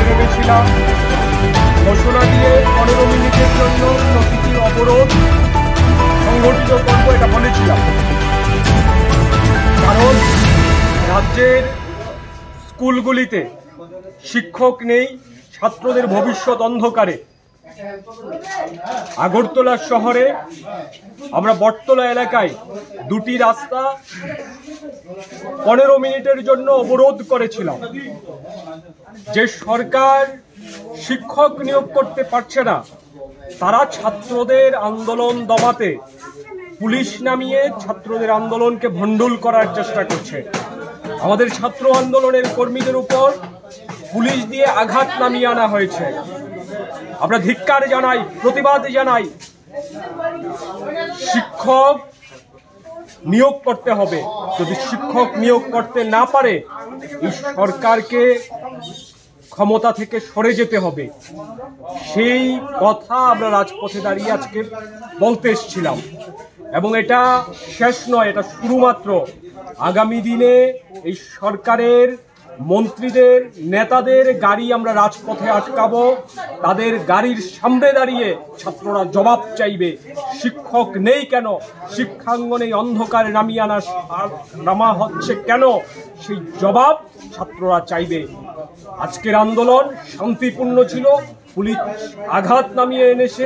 নেমেছিলাম ঘোষণা দিয়ে 15 মিনিটের জন্য প্রকৃতি অবরোধ সংগঠিত করব, এটা বলেছিলাম। কারণ রাজ্যের স্কুলগুলিতে শিক্ষক নেই, ছাত্রদের ভবিষ্যৎ অন্ধকারে। আগরতলা শহরে আমরা বটতলা এলাকায় দুটি রাস্তা 15 মিনিটের জন্য অবরোধ করেছিলাম। যে সরকার শিক্ষক নিয়োগ করতে পারছে না, তারা ছাত্রদের আন্দোলন দমাতে পুলিশ নামিয়ে ছাত্রদের আন্দোলনকে ভণ্ডুল করার চেষ্টা করছে। আমাদের ছাত্র আন্দোলনের কর্মীদের উপর পুলিশ দিয়ে আঘাত নামিয়ে আনা হয়েছে। আমরা ধিক্কার জানাই, প্রতিবাদ জানাই। শিক্ষক নিয়োগ করতে হবে। যদি শিক্ষক নিয়োগ করতে না পারে, এই সরকারকে ক্ষমতা থেকে সরে যেতে হবে। সেই কথা আমরা রাজপথে দাঁড়িয়ে আজকে বলতে এসেছিলাম। এবং এটা শেষ নয়, এটা শুরুমাত্র। আগামী দিনে এই সরকারের মন্ত্রীদের, নেতাদের গাড়ি আমরা রাজপথে আটকাবো। তাদের গাড়ির সামনে দাঁড়িয়ে ছাত্ররা জবাব চাইবে, শিক্ষক নেই কেন, শিক্ষাঙ্গনে অন্ধকারে নামা হচ্ছে কেন, সেই জবাব ছাত্ররা চাইবে। আজকের আন্দোলন শান্তিপূর্ণ ছিল। পুলিশ আঘাত নামিয়ে এনেছে,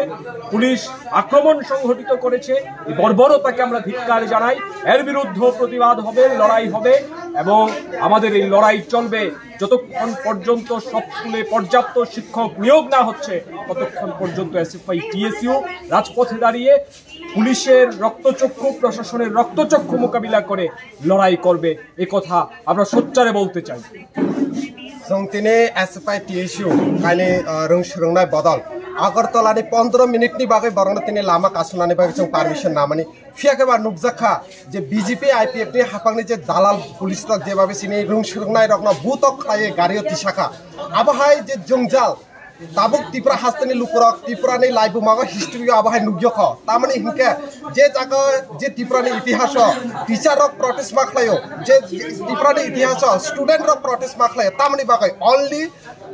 পুলিশ আক্রমণ সংঘটিত করেছে। এই বর্বরতাকে আমরা ধিক্কার জানাই। এর বিরুদ্ধে প্রতিবাদ হবে, লড়াই হবে এবং আমাদের এই লড়াই চলবে যতক্ষণ পর্যন্ত সব স্কুলে পর্যাপ্ত শিক্ষক নিয়োগ না হচ্ছে, ততক্ষণ পর্যন্ত এসএফআই টিএসইউ রাজপথে দাঁড়িয়ে পুলিশের রক্তচক্ষু, প্রশাসনের রক্তচক্ষু মোকাবিলা করে লড়াই করবে। এ কথা আমরা সোচ্চারে বলতে চাই। जों दिनै एसएफआइ टिएसइउ कायनि रोंनाय बदल आगरतलानि 15 मिनिटनि बागै बरंनो दिनै लामा कासुनानै बागै जों पारमिशन नामानि फियाखैबा नुकजाखा जे बीजेपी आईपीएफनि हाफांनि जे दालाल पुलिस रक जेबाबे सिनि रोंनाय रकना बुतक खाये गारियो तिसाखा आबाहाय जे जंजाल दाबुक त्रिपुरा हास्तनि लुकुरक त्रिपुरानि लाइफ मागा हिस्ट्री आबाहाय नुग्यख तामानि हिंके जे जागा जे त्रिपुरानि इतिहास टीचर रक प्रोटेस्ट माखलायो जे त्रिपुरानि इतिहास स्टूडेंट रक प्रोटेस्ट माखलायो तामानि बागै ओनली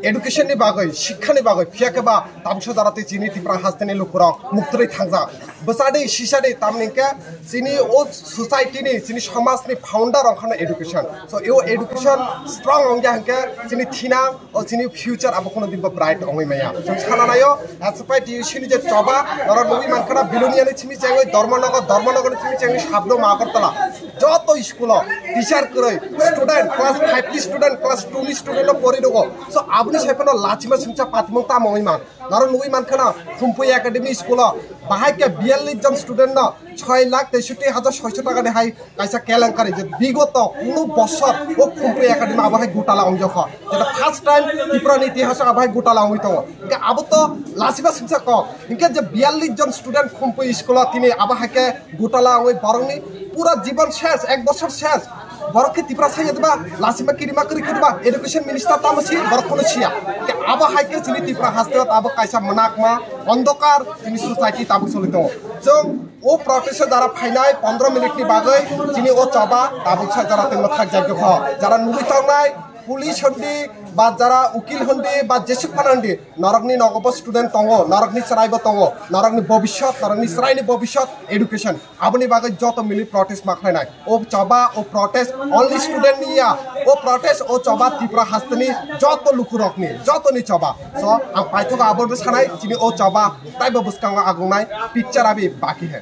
एडुकेशन नि बागै शिक्षा नि बागै फियाकेबा तामसो जाराते चिनि त्रिपुरा हास्तनि लुकुरक मुक्तरै थांजा बसादे सिसादे तामनिके चिनि ओ सोसाइटी नि चिनि समाज नि फाउंडर अंखाना एडुकेशन सो यो एडुकेशन स्ट्रांग अंग्या हंके चिनि थिना ओ चिनि फ्यूचर अब कोनो दिन ब्राइट अंगैमाया जों सानानायो एसएफआइ टिएसइउ नि जे चबा नर नबी मानखाना बिलोनियानि चिनि चेंगै धर्मनगर चिनि चेंगै साबनो मागरतला जत स्कुल टीचर करै स्टूडेंट क्लास 5 नि स्टूडेंट क्लास 2 नि स्टूडेंट परि दङ सो आबनि साइफानो लाचिमा सिंचा पातिमं ता मंगैमान नर नबी मानखाना खुमपुय एकाडेमी स्कुल बाहायके 42 जन स्टूडेंट न 6,63,600 টাকা দেখাই কাইসা কেলেঙ্কারি যে বিগত কোনো বছর ও খুমপুই একাডেমি আবাহাই গোটালা অংজখ যেটা ফার্স্ট টাইম ত্রিপুরার ইতিহাসে আবাহাই গোটালা অঙ্গিত ইনকে আবো তো লাসিবা সিংসা ক ইনকে যে 42 জন স্টুডেন্ট খুমপুই স্কুল তিনি আবাহাইকে গোটালা অঙ্গই বরংনি পুরা জীবন শেষ, এক বছর শেষ। বরকে ত্রিপুরা সাইয়া দিবা লাসিমা কিরিমা করি দিবা এডুকেশন মিনিস্টার তামসি বরকনো ছিয়া কে আবাহাইকে চিনি ত্রিপুরা হাসতে আবো কাইসা মনাকমা অন্ধকার চিনি সোসাইটি তাবো চলিত जों ओ प्रोटेस्ट जारा फाइनाय 15 मिनिटनि बागै जिनि ओ चबा दाबुसा जारा तेनो थाक जागो ख जारा नुबि थांनाय पुलिस हन्दी बा जारा उकिल हन्दी बा जेसुफान हन्दी नरकनि नगब स्टूडेंट दङ नरकनि सरायबो दङ नरकनि भबिष्यत नरकनि सरायनि भबिष्यत एडुकेशन आबनि बागै जत मिलि प्रोटेस्ट माखलायनाय ओ चबा ओ प्रोटेस्ट ओनली स्टूडेंट निया ओ प्रोटेस्ट ओ चबा त्रिपुरा हास्तनि जत लुकुरकनि जतनि चबा सो आं पाइथगा आबरबो सानाय जिनि ओ चबा ताइबो बुसकांगा आगुनाय पिक्चर आबि बाकी है।